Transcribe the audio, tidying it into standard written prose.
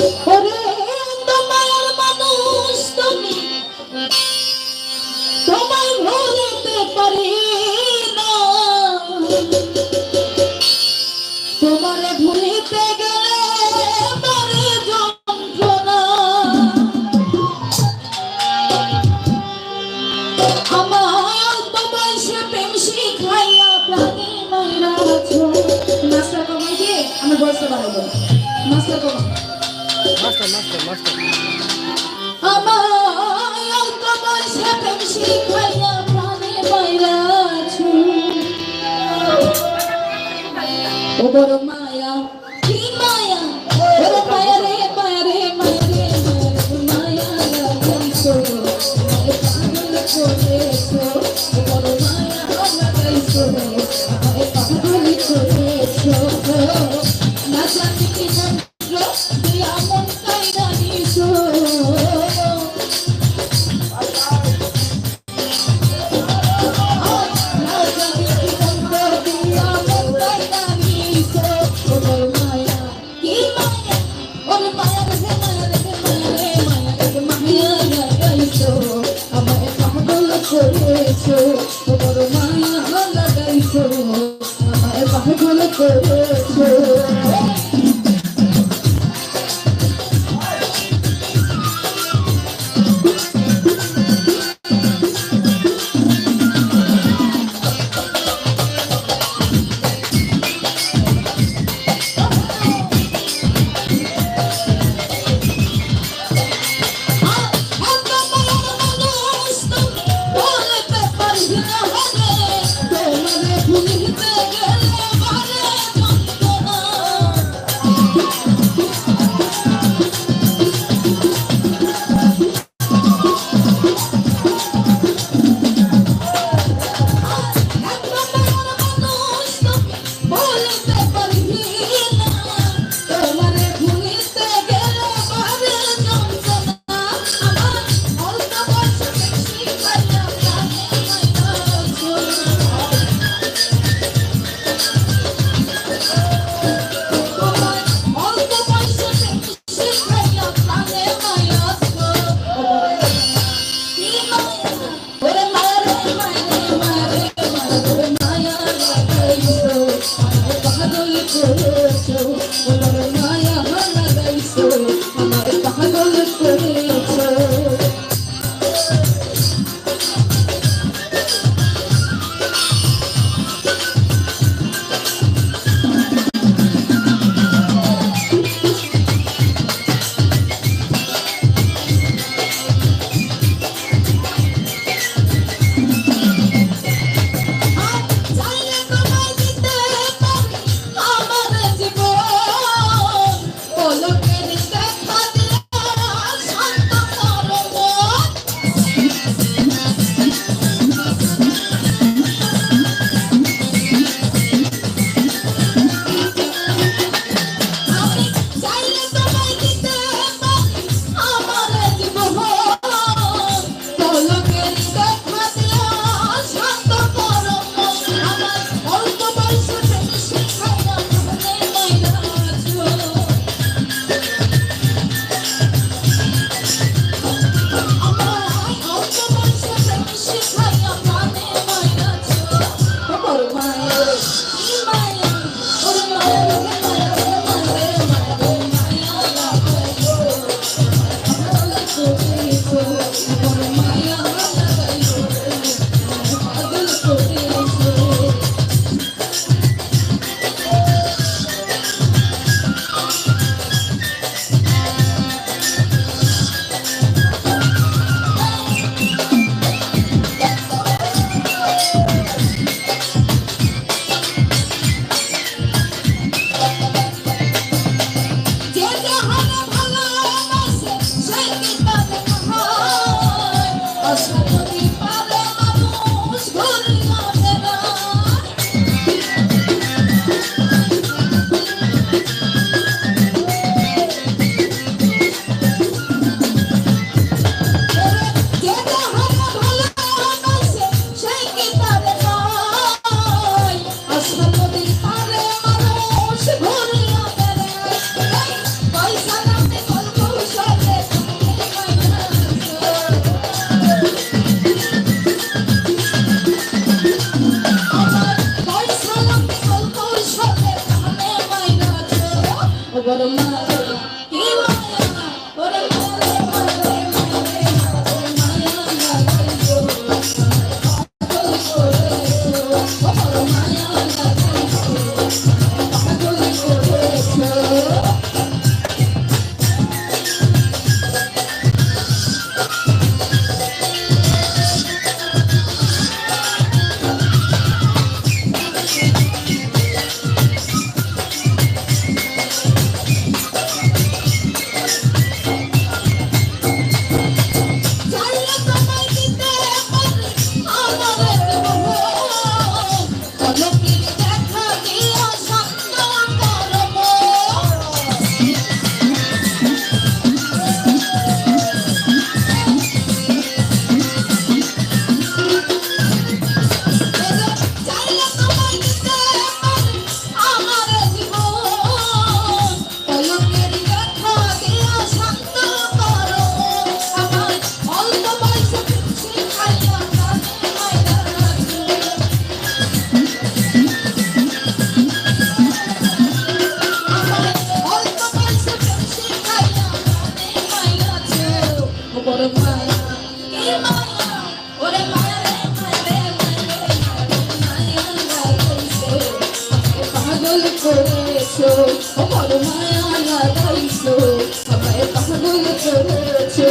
ওরে তোমার মানুষ তুমি, তোমায় ভুলতে পারি না, তোমারে ভুলিতে গেলে মরে যন্ত্রণা। আমার তোমায় সে প্রেম শিখাইয়া প্রাণে মাইরা আছো। মাস্টার কমাই দিয়ে আমার বয়সটা বাড়াবো। মাস্টার কমাই মাস্টার মাস্টার মাস্টার আমার তোমায় সে প্রেম শিখাইয়া প্রাণে মাইরা আছো। ও বড় মায়া কি মায়া, বড় মায়া রে মায়া রে মায়া রে মায়া লাগাইছো, আমায় পাগল করেছো। ও বড় মায়া লাগাইছো, আমায় পাগল করেছো। না জানি কি যন্ত্র তুই আমন কাইরা নিছো, পাগল করেছো। বড় মায়া কি মায়া ওরে মায়া রে মায়া রে মায়া লাগাইছো পাগল করেছো বড় মায়া লাগাইছো পাগল করেছো বড় মায়া কি মায়া ওরে মায়া রে মায়া লাগাইছো পাগল করেছো বড় মায়া লাগাইছো আমায় পাগল করেছো